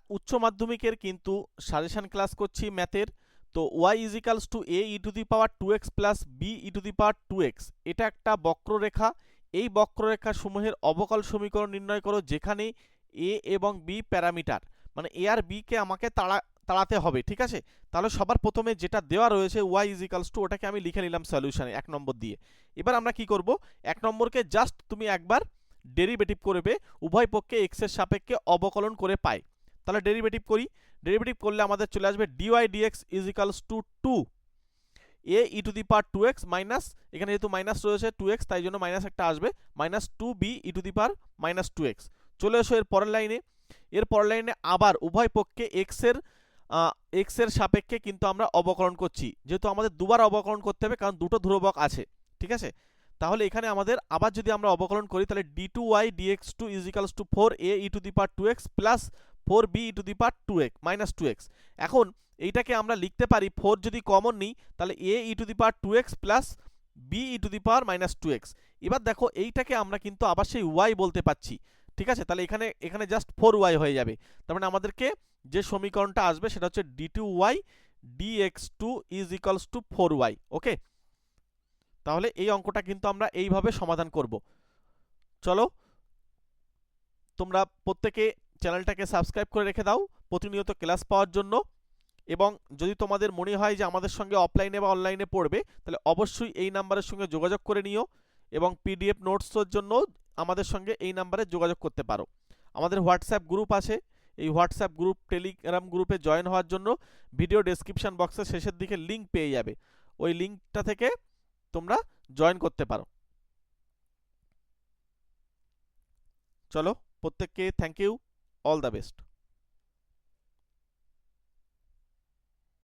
উচ্চ মাধ্যমিকের কিন্তু সাজেশন ক্লাস করছি ম্যাথের। তো y is equals two a E to the power 2x plus b E to the power 2x, এটা একটা বক্ররেখা। এই বক্ররেখা সমূহের অবকল সমীকরণ নির্ণয় করো যেখানে a এবং b প্যারামিটার, মানে a আর b কে আমাকে তাড়াতে হবে, ঠিক আছে। তাহলে সবার প্রথমে যেটা দেওয়া রয়েছে y ইজ ইকালস টু, ওটাকে আমি লিখে নিলাম সলিউশনে 1 নম্বর দিয়ে। এবার আমরা কি করব, 1 নম্বরকে জাস্ট তুমি একবার ডেরিভেটিভ করবে, উভয় পক্ষে x এর সাপেক্ষে অবকলন করে পাই। তাহলে ডেরিভেটিভ করি, ডেরিভেটিভ করলে আমাদের চলে আসবে dy dx is equals two 2 a E to the power 2x minus, এখানে যেহেতু মাইনাস রয়েছে 2x তাই জন্য মাইনাস একটা আসবে, minus 2b E to the power minus 2x। চলে এসো এর পরের লাইনে, এর পরের লাইনে আবার উভয় পক্ষে x এর সাপেক্ষে কিন্তু আমরা অবকলন করছি, যেহেতু আমাদের দুবার অবকলন করতে হবে কারণ দুটো ধ্রুবক আছে, ঠিক আছে। তাহলে এখানে আমাদের আবার যদি আমরা অবকলন করি তাহলে d2y dx2 is equals two 4a E to the power 2x plus 4b E to the power 2x minus 2x। এখন এইটাকে আমরা লিখতে পারি 4 যদি কমন নিই তাহলে a E to the power 2x plus b E to the power minus 2x। এবার দেখো এইটাকে আমরা কিন্তু আবার সেই y বলতে পাচ্ছি, ঠিক আছে। তাহলে এখানে জাস্ট 4y হয়ে যাবে। তার মানে আমাদেরকে যে সমীকরণটা আসবে সেটা হচ্ছে d2y dx2 is equals two 4y। ওকে, তাহলে এই অঙ্কটা কিন্তু আমরা এইভাবে সমাধান করব। চলো তোমরা প্রত্যেকে চ্যানেলটাকে সাবস্ক্রাইব করে রেখে দাও প্রতিনিয়ত ক্লাস পাওয়ার জন্য। এবং যদি তোমাদের মনে হয় যে আমাদের সঙ্গে অফলাইনে বা অনলাইনে পড়বে তাহলে অবশ্যই এই নাম্বারের সঙ্গে যোগাযোগ করে নিও, এবং পিডিএফ নোটসের জন্য আমাদের সঙ্গে এই নাম্বারে যোগাযোগ করতে পারো। আমাদের হোয়াটসঅ্যাপ গ্রুপ আছে, এই হোয়াটসঅ্যাপ গ্রুপ টেলিগ্রাম গ্রুপে জয়েন হওয়ার জন্য ভিডিও ডেসক্রিপশন বক্সের শেষের দিকে লিঙ্ক পেয়ে যাবে, ওই লিঙ্কটা থেকে তোমরা জয়েন করতে পারো। চলো প্রত্যেককে thank you, all the best.